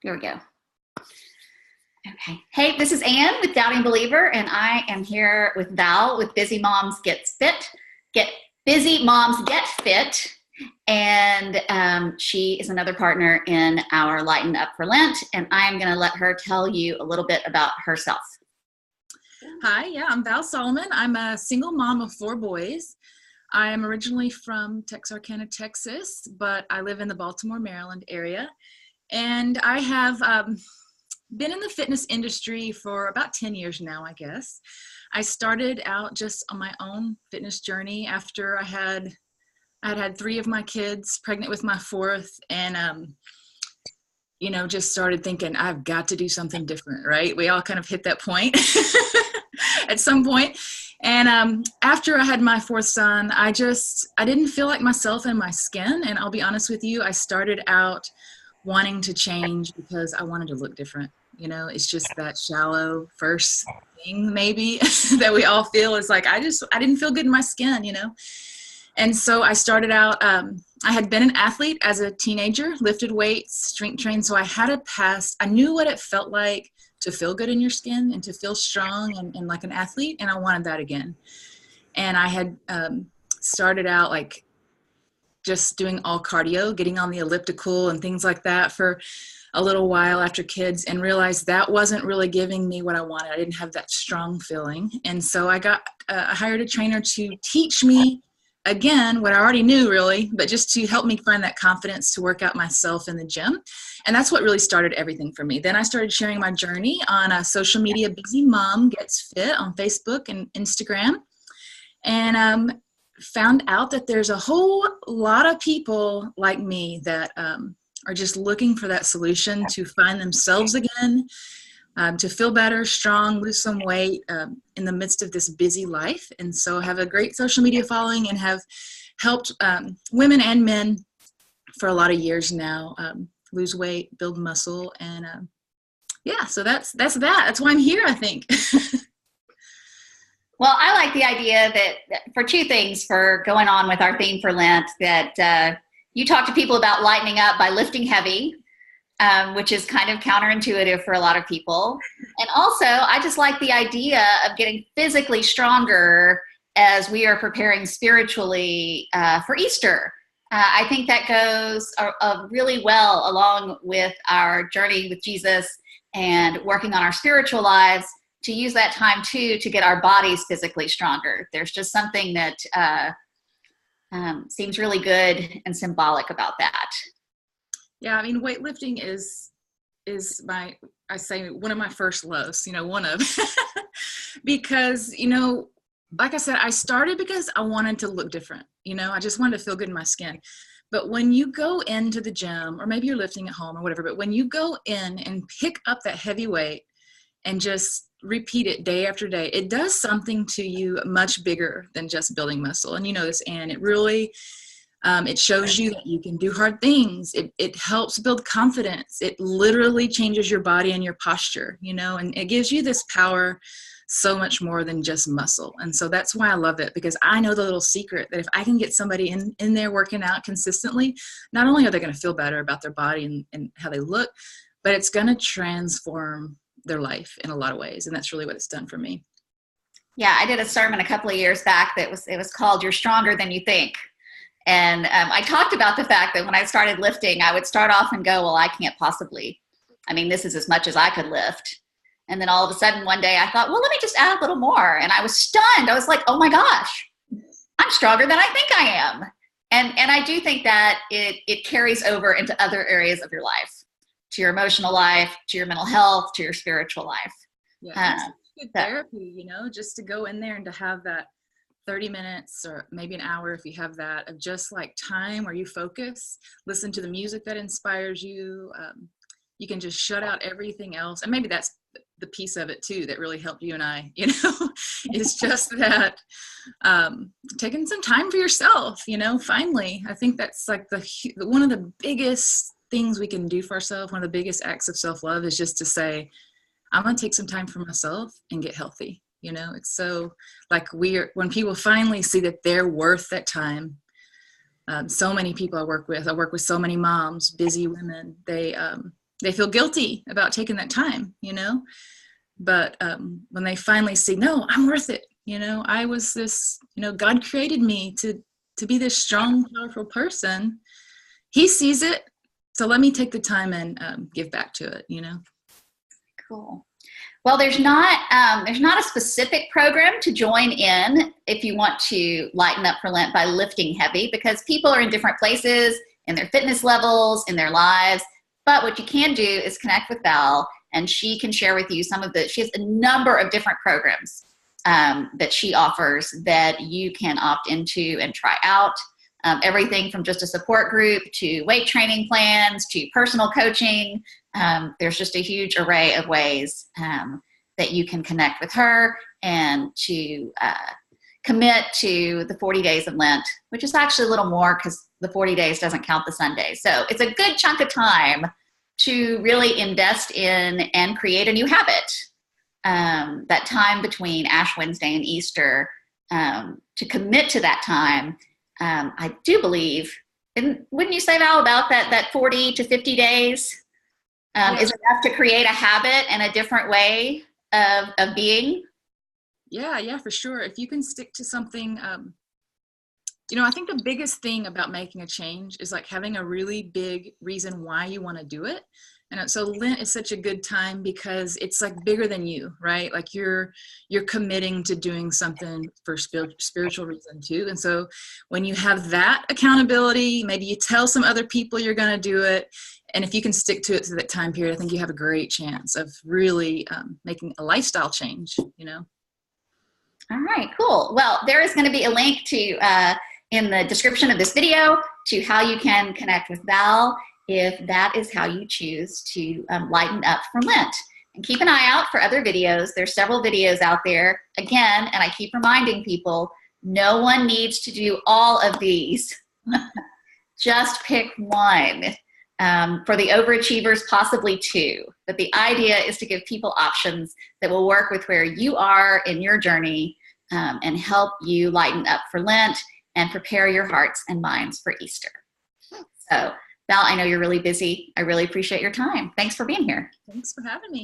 Here we go. Okay. Hey, this is Ann with Doubting Believer, and I am here with Val with Busy Moms Gets Fit. Busy Moms Get Fit. And she is another partner in our Lighten Up for Lent, and I'm going to let her tell you a little bit about herself. Hi, I'm Val Solomon. I'm a single mom of 4 boys. I am originally from Texarkana, Texas, but I live in the Baltimore, Maryland area. And I have been in the fitness industry for about 10 years now, I guess. I started out just on my own fitness journey after I had 3 of my kids, pregnant with my 4th, and just started thinking, I've got to do something different, right? We all kind of hit that point at some point. And after I had my 4th son, I didn't feel like myself in my skin. And I'll be honest with you, I started out wanting to change because I wanted to look different. It's just that shallow first thing maybe that we all feel is like, I didn't feel good in my skin, And so I started out, I had been an athlete as a teenager, lifted weights, strength trained. So I had a past, I knew what it felt like to feel good in your skin and to feel strong and like an athlete. And I wanted that again. And I had started out like just doing all cardio, getting on the elliptical and things like that for a little while after kids, and realized that wasn't really giving me what I wanted. I didn't have that strong feeling. And so I hired a trainer to teach me again, what I already knew really, but just to help me find that confidence to work out myself in the gym. And that's what really started everything for me. Then I started sharing my journey on social media, Busy Mom Gets Fit on Facebook and Instagram. And found out that there's a whole lot of people like me that are just looking for that solution to find themselves again, to feel better, strong, lose some weight in the midst of this busy life. And so I have a great social media following and have helped women and men for a lot of years now lose weight, build muscle. And so that's that. That's why I'm here, I think. Well, I like the idea that for 2 things for going on with our theme for Lent, that you talk to people about lightening up by lifting heavy, which is kind of counterintuitive for a lot of people. And also, I just like the idea of getting physically stronger as we are preparing spiritually for Easter. I think that goes really well along with our journey with Jesus and working on our spiritual lives, to use that time too to get our bodies physically stronger. There's just something that seems really good and symbolic about that. Yeah, I mean, weightlifting is one of my first loves, because, like I said, I started because I wanted to look different. I just wanted to feel good in my skin. But when you go into the gym, or maybe you're lifting at home or whatever, but when you go in and pick up that heavy weight and just repeat it day after day, it does something to you much bigger than just building muscle. And this, Anne, it really, it shows you that you can do hard things. It helps build confidence. It literally changes your body and your posture, and it gives you this power so much more than just muscle. And so that's why I love it, because I know the little secret that if I can get somebody in there working out consistently, not only are they going to feel better about their body and how they look, but it's going to transform their life in a lot of ways. And that's really what it's done for me. Yeah, I did a sermon a couple of years back it was called "You're Stronger Than You Think." And I talked about the fact that when I started lifting, I would start off and go, well, I can't possibly, this is as much as I could lift. And then all of a sudden one day I thought, well, let me just add a little more. And I was stunned. I was like, oh my gosh, I'm stronger than I think I am. And I do think that it carries over into other areas of your life, to your emotional life, to your mental health, to your spiritual life. Yeah, it's good therapy, just to go in there and to have that 30 minutes or maybe an hour, if you have that, of just like time where you focus, listen to the music that inspires you. You can just shut out everything else. And maybe that's the piece of it too that really helped you and I, is just that taking some time for yourself, finally. I think that's like one of the biggest things we can do for ourselves. One of the biggest acts of self-love is just to say, I'm going to take some time for myself and get healthy. It's so like when people finally see that they're worth that time. So many people I work with so many moms, busy women, they feel guilty about taking that time, but when they finally see, no, I'm worth it. I was this, God created me to be this strong, powerful person. He sees it. So let me take the time and give back to it, Cool. Well, there's not a specific program to join in if you want to lighten up for Lent by lifting heavy, because people are in different places in their fitness levels, in their lives. But what you can do is connect with Val, and she can share with you she has a number of different programs that she offers that you can opt into and try out. Everything from just a support group to weight training plans to personal coaching. There's just a huge array of ways that you can connect with her and to commit to the 40 days of Lent, which is actually a little more because the 40 days doesn't count the Sundays. So it's a good chunk of time to really invest in and create a new habit. That time between Ash Wednesday and Easter, to commit to that time. I do believe, and wouldn't you say, Val, about that 40 to 50 days is enough to create a habit and a different way of being? Yeah, for sure. If you can stick to something, I think the biggest thing about making a change is like having a really big reason why you want to do it. And so Lent is such a good time because it's like bigger than you, right? Like you're committing to doing something for spiritual reason too. And so when you have that accountability, maybe you tell some other people you're going to do it. And if you can stick to it through that time period, I think you have a great chance of really making a lifestyle change, All right, cool. Well, there is going to be a link to in the description of this video to how you can connect with Val if that is how you choose to lighten up for Lent. And keep an eye out for other videos. There's several videos out there. Again, and I keep reminding people, no one needs to do all of these. Just pick one. For the overachievers, possibly two. But the idea is to give people options that will work with where you are in your journey and help you lighten up for Lent and prepare your hearts and minds for Easter. So, Val, I know you're really busy. I really appreciate your time. Thanks for being here. Thanks for having me.